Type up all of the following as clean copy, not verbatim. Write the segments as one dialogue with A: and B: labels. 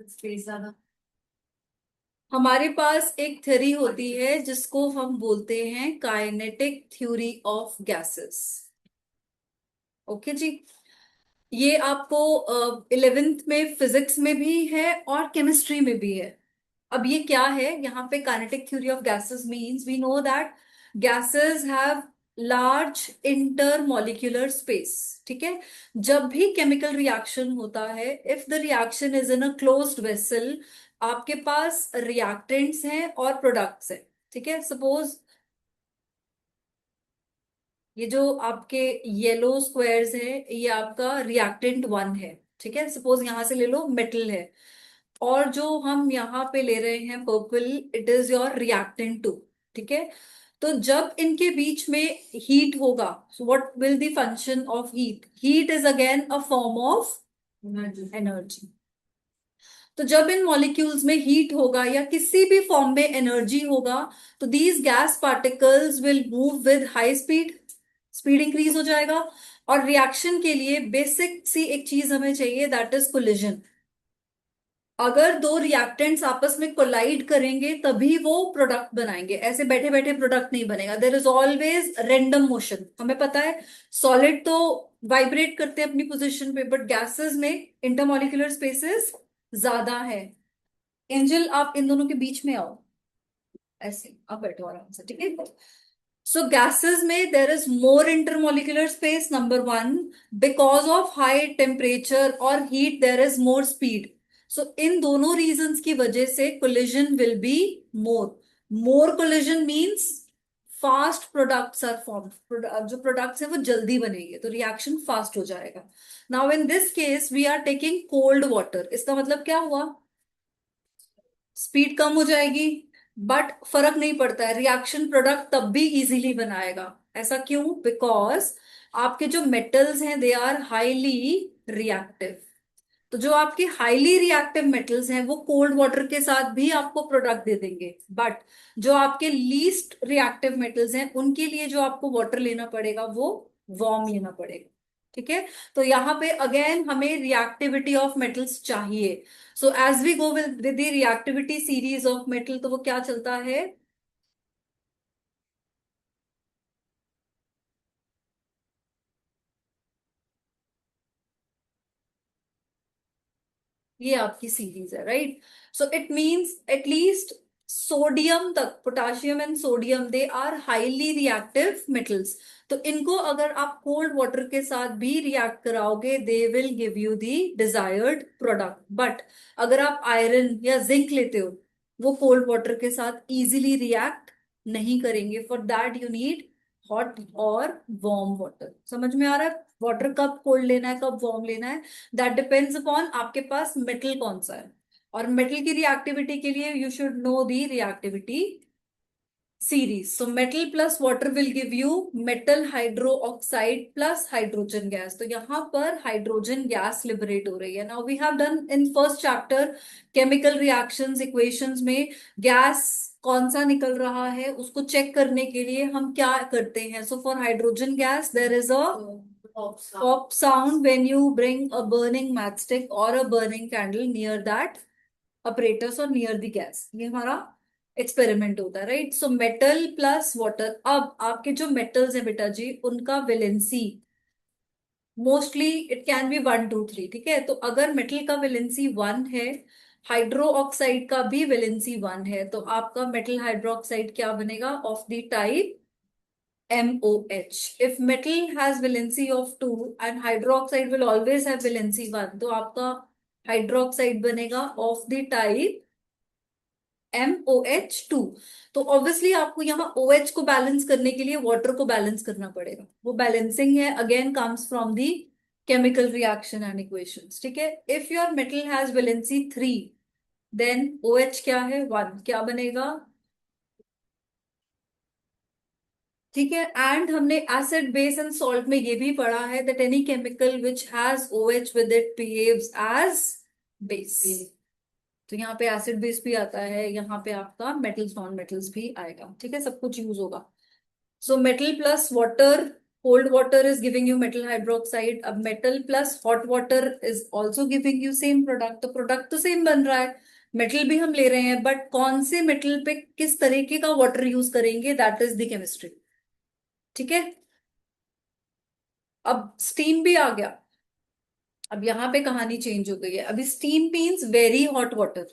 A: Space ज्यादा।
B: हमारे पास एक थ्योरी होती है जिसको हम बोलते हैं kinetic theory of gases. Okay ji. ये आपको 11th में फिजिक्स में भी है और केमिस्ट्री में भी है। अब ये क्या है, यहाँ पे kinetic theory of gases means we know that gases have large intermolecular space. ठीक है। जब भी केमिकल रिएक्शन होता है, if the reaction is in a closed vessel, आपके पास रिएक्टेंट्स हैं और प्रोडक्ट्स हैं। ठीक है। सपोज ये जो आपके येलो स्क्वायर्स हैं, ये आपका रिएक्टेंट वन है। ठीक है। सपोज यहां से ले लो मेटल है, और जो हम यहाँ पे ले रहे हैं purple, it is your reactant two. ठीक है। तो जब इनके बीच में हीट होगा, so what will the function of heat? Heat is again a form of
A: energy.
B: Energy. तो जब इन मॉलिक्यूल्स में हीट होगा या किसी भी फॉर्म में एनर्जी होगा, तो these gas particles will move with high speed. Speed increase हो जाएगा। और रिएक्शन के लिए बेसिक सी एक चीज हमें चाहिए, दैट इज कोलिजन। अगर दो रिएक्टेंट्स आपस में कोलाइड करेंगे तभी वो प्रोडक्ट बनाएंगे, ऐसे बैठे बैठे प्रोडक्ट नहीं बनेगा। There is always random motion. हमें पता है सॉलिड तो वाइब्रेट करते हैं अपनी पोजीशन पे, बट गैसेस में इंटरमॉलिक्यूलर स्पेसेस ज्यादा है। एंजल, आप इन दोनों के बीच में आओ, ऐसे आप बैठो आराम से। ठीक है। सो गैसेस में there is more intermolecular space, number one. Because of high temperature और heat there is more speed. So इन दोनों रीजंस की वजह से collision will be more. More collision means fast products are form. जो products है वो जल्दी बनेंगे, तो रिएक्शन फास्ट हो जाएगा। Now in this case we are taking cold water. इसका मतलब क्या हुआ? स्पीड कम हो जाएगी, बट फर्क नहीं पड़ता है, रिएक्शन प्रोडक्ट तब भी इजीली बनाएगा। ऐसा क्यों? बिकॉज आपके जो मेटल्स हैं दे आर हाईली रिएक्टिव। तो जो आपके हाईली रिएक्टिव मेटल्स हैं वो कोल्ड वाटर के साथ भी आपको प्रोडक्ट दे देंगे, बट जो आपके लीस्ट रिएक्टिव मेटल्स हैं उनके लिए जो आपको वाटर लेना पड़ेगा वो वार्म लेना पड़ेगा। ठीक है। तो यहाँ पे अगेन हमें रिएक्टिविटी ऑफ मेटल्स चाहिए। So as we go with the reactivity series of metal, तो वो क्या चलता है? ये आपकी सीरीज है, right? So it means at least sodium तक, potassium and sodium, they are highly reactive metals. तो इनको अगर आप कोल्ड वाटर के साथ भी रिएक्ट कराओगे, they will give you the desired product. But अगर आप आयरन या जिंक लेते हो, वो कोल्ड वाटर के साथ इजीली रिएक्ट नहीं करेंगे। For that you need hot और वार्म वाटर। समझ में आ रहा है? वाटर कब कोल्ड लेना है, कब वार्म लेना है, दैट डिपेंड्स अपॉन आपके पास मेटल कौन सा है। और मेटल की रिएक्टिविटी के लिए you should know the reactivity series. So metal plus water will give you metal hydro oxide plus hydrogen gas. तो यहाँ पर हाइड्रोजन गैस लिबरेट हो रही है। Now we have done in first chapter chemical reactions equations में gas कौन सा निकल रहा है उसको चेक करने के लिए हम क्या करते हैं। So for hydrogen gas there is a pop sound when you bring a burning matchstick or a burning candle near that apparatus or near the gas। ये हमारा एक्सपेरिमेंट होता है, राइट? सो मेटल प्लस वाटर। अब आपके जो metals हैं बेटा जी, उनका valency mostly it can be one two three. ठीक है। तो अगर मेटल का वैलेंसी वन है, हाइड्रो ऑक्साइड का भी वैलेंसी वन है, तो आपका मेटल हाइड्रो ऑक्साइड क्या बनेगा? Of the type MOH। If metal has valency of 2 and hydroxide will always have valency 1, तो आपका हाइड्रोक्साइड बनेगा ऑफ द टाइप MOH2। तो ऑब्वियसली आपको यहाँ OH को बैलेंस करने के लिए वाटर को बैलेंस करना पड़ेगा। वो बैलेंसिंग है, again comes from the chemical reaction and equations. ठीक है। If your metal has valency 3, then OH क्या है? 1। क्या बनेगा? ठीक है। एंड हमने एसिड बेस एंड सॉल्ट में ये भी पढ़ा है that any chemical which has OH with it behaves as base. तो यहाँ पे एसिड बेस भी आता है, यहाँ पे आपका मेटल्स नॉन मेटल्स भी आएगा। ठीक है। सब कुछ यूज होगा। सो metal plus water cold water is giving you metal hydroxide, अब metal plus hot water is also giving you same product, तो product तो सेम बन रहा है, मेटल भी हम ले रहे हैं, बट कौन से मेटल पे किस तरीके का वाटर यूज करेंगे, दैट इज द केमिस्ट्री। ठीक है। अब स्टीम भी आ गया। अब यहाँ पे कहानी चेंज हो गई है, अभी steam means very hot water.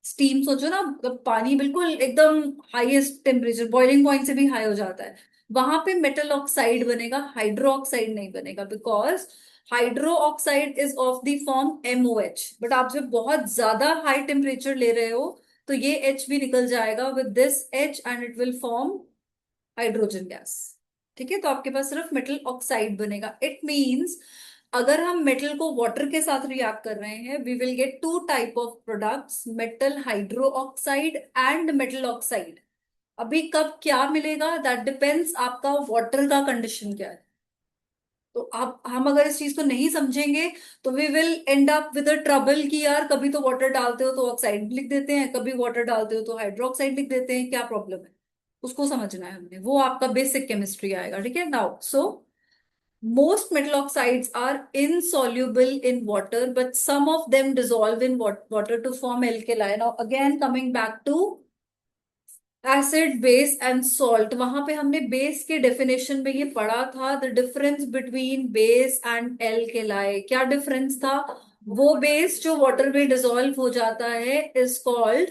B: Steam सोचो ना, मतलब पानी बिल्कुल एकदम हाईएस्ट टेम्परेचर, बॉइलिंग पॉइंट से भी हाई हो जाता है, वहां पे मेटल ऑक्साइड बनेगा, हाइड्रो ऑक्साइड नहीं बनेगा, because hydro oxide is of the form MOH। But आप जब बहुत ज्यादा हाई टेम्परेचर ले रहे हो तो ये H भी निकल जाएगा with this H and it will form hydrogen gas. ठीक है, तो आपके पास सिर्फ मेटल ऑक्साइड बनेगा। इट मींस अगर हम मेटल को वाटर के साथ रिएक्ट कर रहे हैं, we will get two type of products, metal hydro oxide and metal oxide. अभी कब क्या मिलेगा दैट डिपेंड्स आपका वाटर का कंडीशन क्या है। तो आप हम अगर इस चीज को नहीं समझेंगे तो we will end up with a trouble कि यार कभी तो वाटर डालते हो तो ऑक्साइड लिख देते हैं, कभी वाटर डालते हो तो हाइड्रोक्साइड लिख देते हैं, क्या प्रॉब्लम है, उसको समझना है हमने, वो आपका बेसिक केमिस्ट्री आएगा। ठीक है, now so most metal oxides are insoluble in water, but some of them dissolve in water to form alkali। Now again coming back to acid base and salt, वहां पे हमने बेस के definition में ये पढ़ा था, the difference between base and alkali. क्या difference था? वो बेस जो वाटर में डिसॉल्व हो जाता है इज कॉल्ड,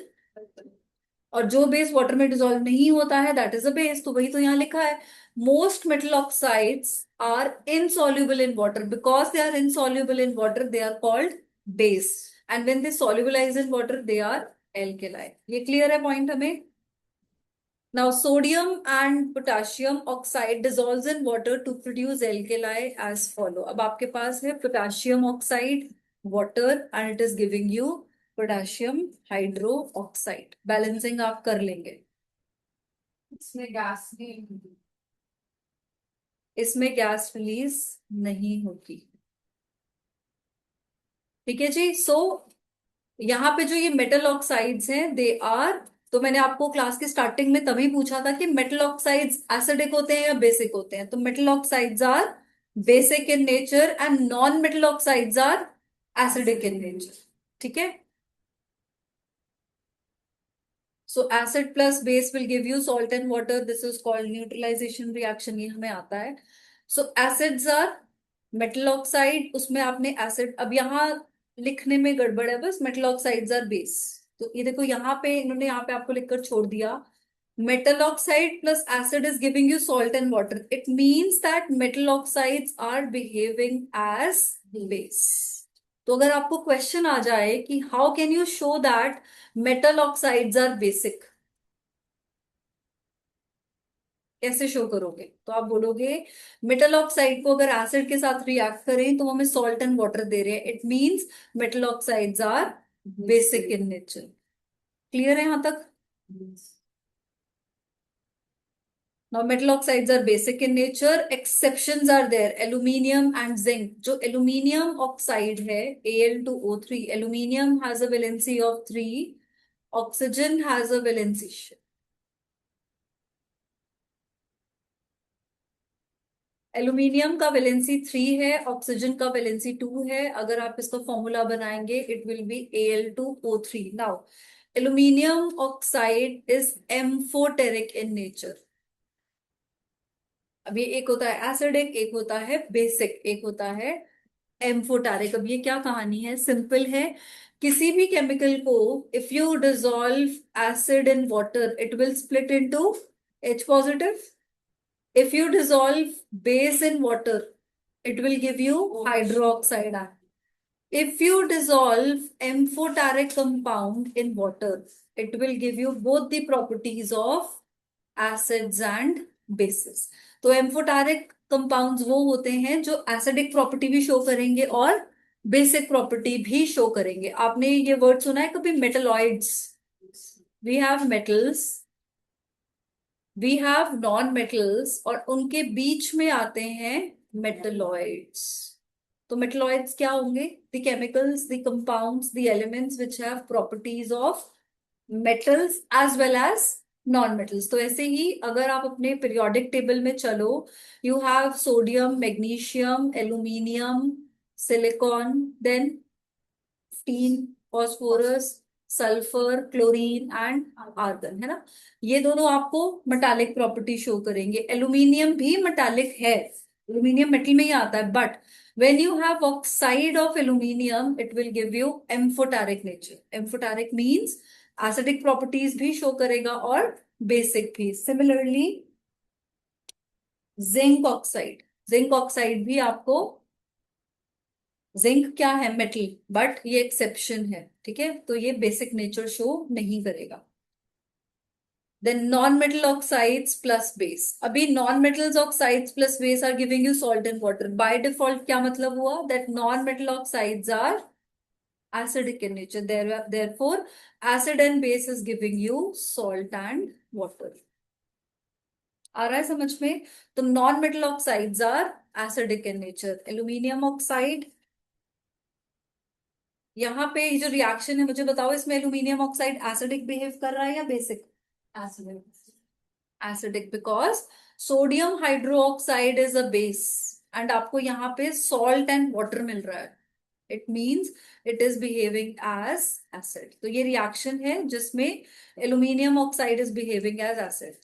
B: और जो बेस वाटर में डिसॉल्व नहीं होता है दैट इज अ बेस। तो वही तो यहाँ लिखा है, most metal oxides are insoluble in water, because they are insoluble in water they are called base, and when they solubilize in water they are alkali. ये क्लियर है point हमें? Now, sodium and potassium oxide dissolves in water to produce alkali as follow। अब आपके पास है potassium oxide, water, and it is giving you potassium hydroxide। Balancing आप कर लेंगे।
A: इसमें गैस नहीं होगी।
B: इसमें गैस रिलीज नहीं होगी। ठीक है जी। सो यहाँ पे जो ये मेटल ऑक्साइड्स हैं दे आर, तो मैंने आपको क्लास के स्टार्टिंग में तभी पूछा था कि मेटल ऑक्साइड्स एसिडिक होते हैं या बेसिक होते हैं, तो metal oxides are basic in nature and non metal oxides are acidic in nature. ठीक है, so acid plus base will give you salt and water, this is called neutralisation reaction, ये हमें आता है। So acids are metal oxide, उसमें आपने acid, अब यहाँ लिखने में गड़बड़ है बस, मेटल ऑक्साइड्स आर बेस। तो ये देखो यहाँ पे इन्होंने यहाँ पे आपको लिखकर छोड़ दिया, metal oxide plus acid is giving you salt and water, it means that metal oxides are behaving as base. तो अगर आपको क्वेश्चन आ जाए कि how can you show that metal oxides are basic, कैसे शो करोगे? तो आप बोलोगे मेटल ऑक्साइड को अगर एसिड के साथ रिएक्ट करें तो वो हमें सॉल्ट एंड वाटर दे रहे हैं, it means metal oxides are basic in nature. Clear है यहां तक? Now metal oxides are basic in nature, exceptions are there, aluminium and zinc. जो एल्यूमिनियम ऑक्साइड है Al2O3, aluminium has a valency of 3, oxygen has a valency, aluminium का valency 3 है, oxygen का valency 2 है। अगर आप इसका फॉर्मूला बनाएंगे it will be Al2O3। Now aluminium oxide is amphoteric in nature. अब ये एक होता है एसिडिक, एक होता है बेसिक, एक होता है एम्फोटेरिक। अब ये क्या कहानी है? सिंपल है, किसी भी केमिकल को if you dissolve acid in water it will split into H positive, if you dissolve base in water it will give you hydroxide ion, if you dissolve amphoteric compound in water it will give you both the properties of acids and bases। तो amphoteric compounds वो होते हैं जो acidic property भी show करेंगे और basic property भी show करेंगे। आपने ये वर्ड सुना है कभी, metalloids? We have metals, we have non metals, और उनके बीच में आते हैं मेटलॉइड्स। तो मेटलॉइड्स क्या होंगे? The chemicals, the compounds, the elements which have properties of metals as well as non metals. तो ऐसे ही अगर आप अपने पीरियोडिक टेबल में चलो, you have sodium, magnesium, aluminium, silicon, then स्टीन, phosphorus, sulphur, chlorine and argon, है ना। ये दोनों आपको मेटालिक प्रॉपर्टी शो करेंगे। एल्यूमिनियम भी मेटालिक है, एल्यूमिनियम मेटल में ही आता है, but when you have oxide of aluminium it will give you amphoteric nature. Amphoteric means acidic properties भी शो करेगा और बेसिक भी। सिमिलरली जिंक ऑक्साइड भी आपको, जिंक क्या है, मेटल, बट ये एक्सेप्शन है, ठीक है, तो ये बेसिक नेचर शो नहीं करेगा। Then non metal oxides plus base. अभी non metals oxides plus base are giving you salt and water. By default क्या मतलब हुआ, that non metal oxides are acidic in nature. Therefore, acid and base is giving you salt and water. आ रहा है समझ में? तो non metal oxides are acidic in nature. Aluminium oxide, यहाँ पे ये जो रिएक्शन है मुझे बताओ, इसमें एल्यूमिनियम ऑक्साइड एसिडिक बिहेव कर रहा है या basic? Acidic, because sodium hydroxide is a base and आपको यहाँ पे सॉल्ट एंड वाटर मिल रहा है। It means it is behaving as acid. तो ये रिएक्शन है जिसमें aluminium oxide is behaving as acid.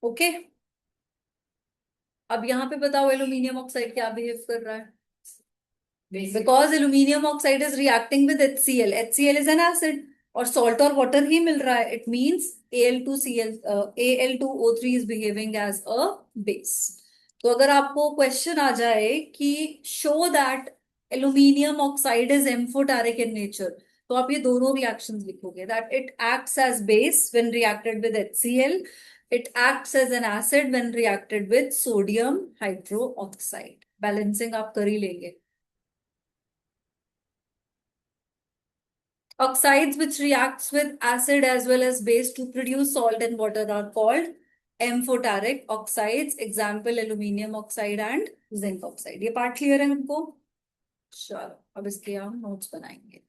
B: Okay, अब यहाँ पे बताओ एल्यूमिनियम ऑक्साइड क्या बिहेव कर रहा है? Because aluminium oxide is reacting with HCl, HCl is an acid और सॉल्ट और वाटर ही मिल रहा है। It means Al2 is behaving as a base. तो अगर आपको क्वेश्चन आ जाए कि show that aluminium oxide is amphoteric in nature, तो आप ये दोनों रिएक्शंस लिखोगे, that it acts as base when reacted with HCl, it acts as an acid when reacted with sodium hydroxide। Balancing आप कर ही लेंगे। Oxides which reacts with acid as well as base to produce salt and water are called amphoteric oxides. Example aluminium oxide and zinc oxide। ये part clear है हमको? चलो अब इसके हम नोट्स बनाएंगे।